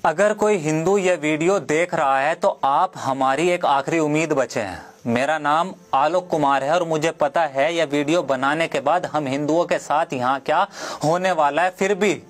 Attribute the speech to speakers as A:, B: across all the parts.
A: अगर कोई हिंदू यह वीडियो देख रहा है तो आप हमारी एक आखिरी उम्मीद बचे हैं। मेरा नाम आलोक कुमार है और मुझे पता है यह वीडियो बनाने के बाद हम हिंदुओं के साथ यहाँ क्या होने वाला है, फिर भी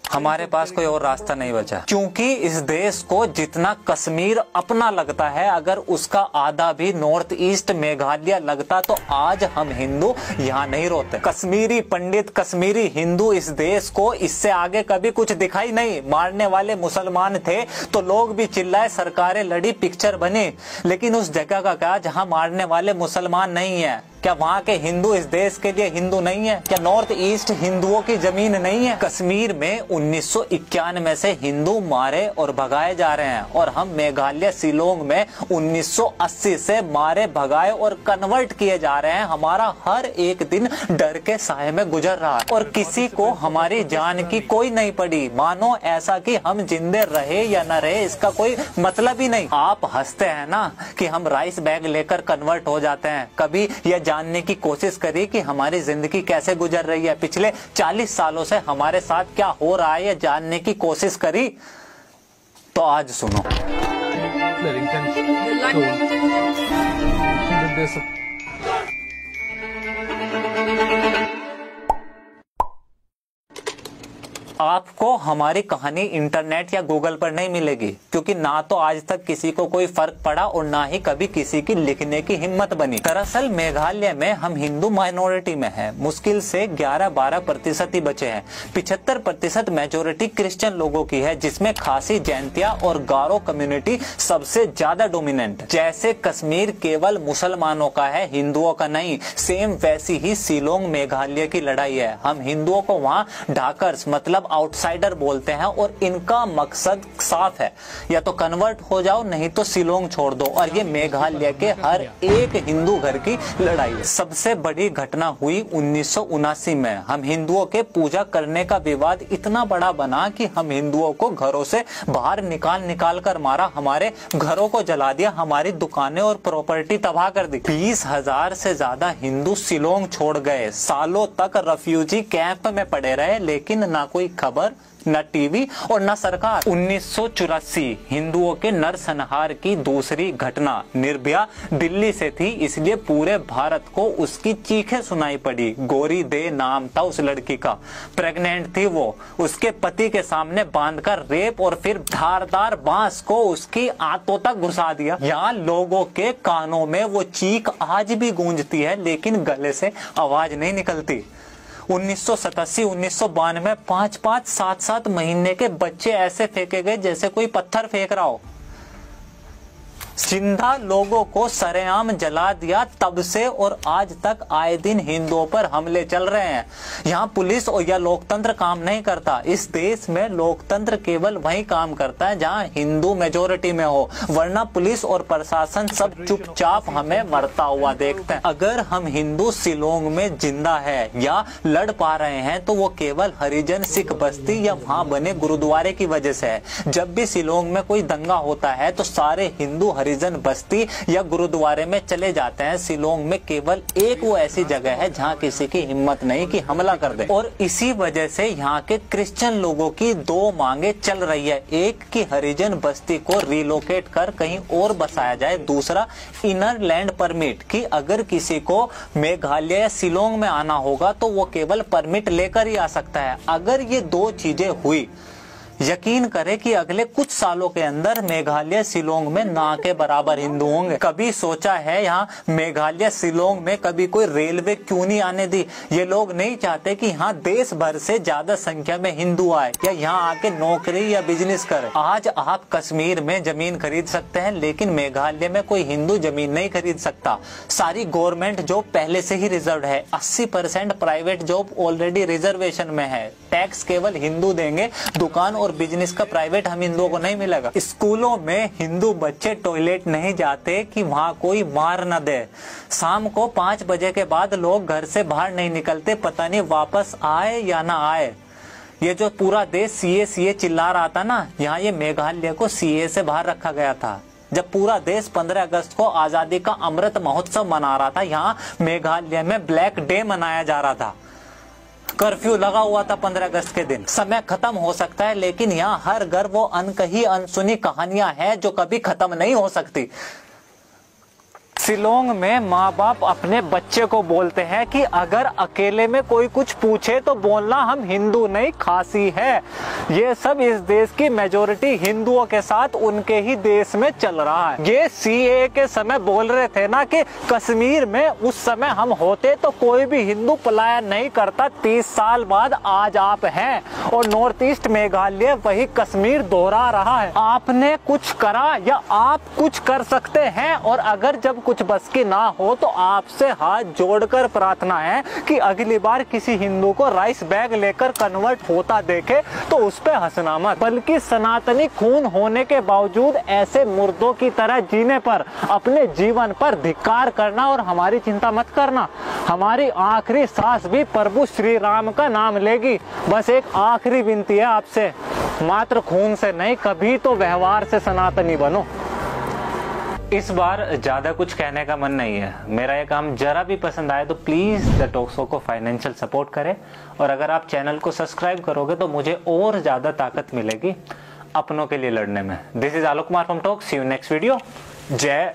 A: हमारे पास कोई और रास्ता नहीं बचा, क्योंकि इस देश को जितना कश्मीर अपना लगता है, अगर उसका आधा भी नॉर्थ ईस्ट मेघालय लगता तो आज हम हिंदू यहाँ नहीं रोते। कश्मीरी पंडित, कश्मीरी हिंदू इस देश को इससे आगे कभी कुछ दिखाई नहीं। मारने वाले मुसलमान थे तो लोग भी चिल्लाए, सरकारें लड़ी, पिक्चर बनी, लेकिन उस जगह का क्या जहाँ मारने वाले मुसलमान नहीं है? क्या वहाँ के हिंदू इस देश के लिए हिंदू नहीं है? क्या नॉर्थ ईस्ट हिंदुओं की जमीन नहीं है? कश्मीर में 1991 से हिंदू मारे और भगाए जा रहे हैं और हम मेघालय शिलोंग में 1980 से मारे भगाए और कन्वर्ट किए जा रहे हैं। हमारा हर एक दिन डर के साए में गुजर रहा है और किसी को हमारी जान की कोई नहीं पड़ी। मानो ऐसा कि हम जिंदे रहे या न रहे इसका कोई मतलब ही नहीं। आप हंसते हैं ना कि हम राइस बैग लेकर कन्वर्ट हो जाते हैं। कभी यह जानने की कोशिश करी कि हमारी जिंदगी कैसे गुजर रही है, पिछले 40 सालों से हमारे साथ क्या हो रहा है, यह जानने की कोशिश करी? तो आज सुनो। आपको हमारी कहानी इंटरनेट या गूगल पर नहीं मिलेगी, क्योंकि ना तो आज तक किसी को कोई फर्क पड़ा और ना ही कभी किसी की लिखने की हिम्मत बनी। दरअसल मेघालय में हम हिंदू माइनॉरिटी में हैं। मुश्किल से 11-12% ही बचे हैं। 75% मेजोरिटी क्रिश्चियन लोगों की है, जिसमें खासी, जैंतिया और गारो कम्युनिटी सबसे ज्यादा डोमिनेंट। जैसे कश्मीर केवल मुसलमानों का है, हिंदुओं का नहीं, सेम वैसी ही शिलोंग मेघालय की लड़ाई है। हम हिंदुओं को वहाँ ढाकर्स मतलब आउटसाइडर बोलते हैं और इनका मकसद साफ है, या तो कन्वर्ट हो जाओ नहीं तो शिलोंग छोड़ दो। और ये मेघालय के हर एक हिंदू घर की लड़ाई है। सबसे बड़ी घटना हुई 1979 में। हम हिंदुओं के पूजा करने का विवाद इतना बड़ा बना कि हम हिंदुओं को घरों से बाहर निकाल कर मारा, हमारे घरों को जला दिया, हमारी दुकानें और प्रॉपर्टी तबाह कर दी। 20,000 से ज्यादा हिंदू शिलोंग छोड़ गए। सालों तक रेफ्यूजी कैंप में पड़े रहे, लेकिन ना कोई खबर, न टीवी और न सरकार। 1984 हिंदुओं के नरसंहार की दूसरी घटना निर्भया दिल्ली से थी, इसलिए पूरे भारत को उसकी चीखें सुनाई पड़ी। गौरी दे नाम था उस लड़की का, प्रेग्नेंट थी वो। उसके पति के सामने बांधकर रेप और फिर धारदार बांस को उसकी आंतों तक घुसा दिया। यहाँ लोगों के कानों में वो चीख आज भी गूंजती है, लेकिन गले से आवाज नहीं निकलती। 1987, 1992 5-5, 7-7 महीने के बच्चे ऐसे फेंके गए जैसे कोई पत्थर फेंक रहा हो। जिंदा लोगों को सरेआम जला दिया। तब से और आज तक आए दिन हिंदुओं पर हमले चल रहे हैं। यहाँ पुलिस और या लोकतंत्र काम नहीं करता। इस देश में लोकतंत्र केवल वही काम करता है जहाँ हिंदू मेजोरिटी में हो, वरना पुलिस और प्रशासन सब चुपचाप हमें मरता हुआ देखते हैं। अगर हम हिंदू शिलोंग में जिंदा है या लड़ पा रहे हैं तो वो केवल हरिजन सिख बस्ती या वहाँ बने गुरुद्वारे की वजह से है। जब भी शिलोंग में कोई दंगा होता है तो सारे हिंदू हरिजन बस्ती या गुरुद्वारे में चले जाते हैं। शिलोंग में केवल एक वो ऐसी जगह है जहाँ किसी की हिम्मत नहीं कि हमला कर दे, और इसी वजह से यहाँ के क्रिश्चियन लोगों की दो मांगे चल रही है। एक कि हरिजन बस्ती को रिलोकेट कर कहीं और बसाया जाए, दूसरा इनर लैंड परमिट कि अगर किसी को मेघालय या शिलोंग में आना होगा तो वो केवल परमिट लेकर ही आ सकता है। अगर ये दो चीजें हुई, यकीन करें कि अगले कुछ सालों के अंदर मेघालय शिलोंग में ना के बराबर हिंदू होंगे। कभी सोचा है यहाँ मेघालय शिलोंग में कभी कोई रेलवे क्यों नहीं आने दी? ये लोग नहीं चाहते कि यहाँ देश भर से ज्यादा संख्या में हिंदू आए या यहाँ आके नौकरी या बिजनेस करें। आज आप कश्मीर में जमीन खरीद सकते हैं, लेकिन मेघालय में कोई हिंदू जमीन नहीं खरीद सकता। सारी गवर्नमेंट जॉब पहले से ही रिजर्व है। 80% प्राइवेट जॉब ऑलरेडी रिजर्वेशन में है। टैक्स केवल हिंदू देंगे, दुकान और बिजनेस का प्राइवेट हम हिंदुओं को नहीं मिलेगा। स्कूलों में हिंदू बच्चे टॉयलेट नहीं जाते कि वहाँ कोई मार न दे। शाम को 5 बजे के बाद लोग घर से बाहर नहीं निकलते, पता नहीं वापस आए या ना आए। ये जो पूरा देश सीए चिल्ला रहा था ना, यहाँ ये मेघालय को सीए से बाहर रखा गया था। जब पूरा देश 15 अगस्त को आजादी का अमृत महोत्सव मना रहा था, यहाँ मेघालय में ब्लैक डे मनाया जा रहा था। कर्फ्यू लगा हुआ था 15 अगस्त के दिन। समय खत्म हो सकता है, लेकिन यहाँ हर घर वो अनकही अनसुनी कहानियां हैं जो कभी खत्म नहीं हो सकती। शिलोंग में माँ बाप अपने बच्चे को बोलते हैं कि अगर अकेले में कोई कुछ पूछे तो बोलना हम हिंदू नहीं खासी है। ये सब इस देश की मेजोरिटी हिंदुओं के साथ उनके ही देश में चल रहा है। ये सीएए के समय बोल रहे थे ना कि कश्मीर में उस समय हम होते तो कोई भी हिंदू पलायन नहीं करता। 30 साल बाद आज आप हैं और नॉर्थ ईस्ट मेघालय वही कश्मीर दोहरा रहा है। आपने कुछ करा या आप कुछ कर सकते हैं, और अगर जब कुछ बस की ना हो तो आपसे हाथ जोड़कर प्रार्थना है कि अगली बार किसी हिंदू को राइस बैग लेकर कन्वर्ट होता देखे तो उस पे हंसना मत, बल्कि सनातनी खून होने के बावजूद ऐसे मुर्दों की तरह जीने पर, अपने जीवन पर धिक्कार करना और हमारी चिंता मत करना। हमारी आखिरी सांस भी प्रभु श्री राम का नाम लेगी। बस एक आखिरी विनती है आपसे, मात्र खून से नहीं, कभी तो व्यवहार से सनातनी बनो। इस बार ज्यादा कुछ कहने का मन नहीं है। मेरा ये काम जरा भी पसंद आए तो प्लीज द टॉक शो को फाइनेंशियल सपोर्ट करें, और अगर आप चैनल को सब्सक्राइब करोगे तो मुझे और ज्यादा ताकत मिलेगी अपनों के लिए लड़ने में। This is Alok Kumar from talk. See you next video. जय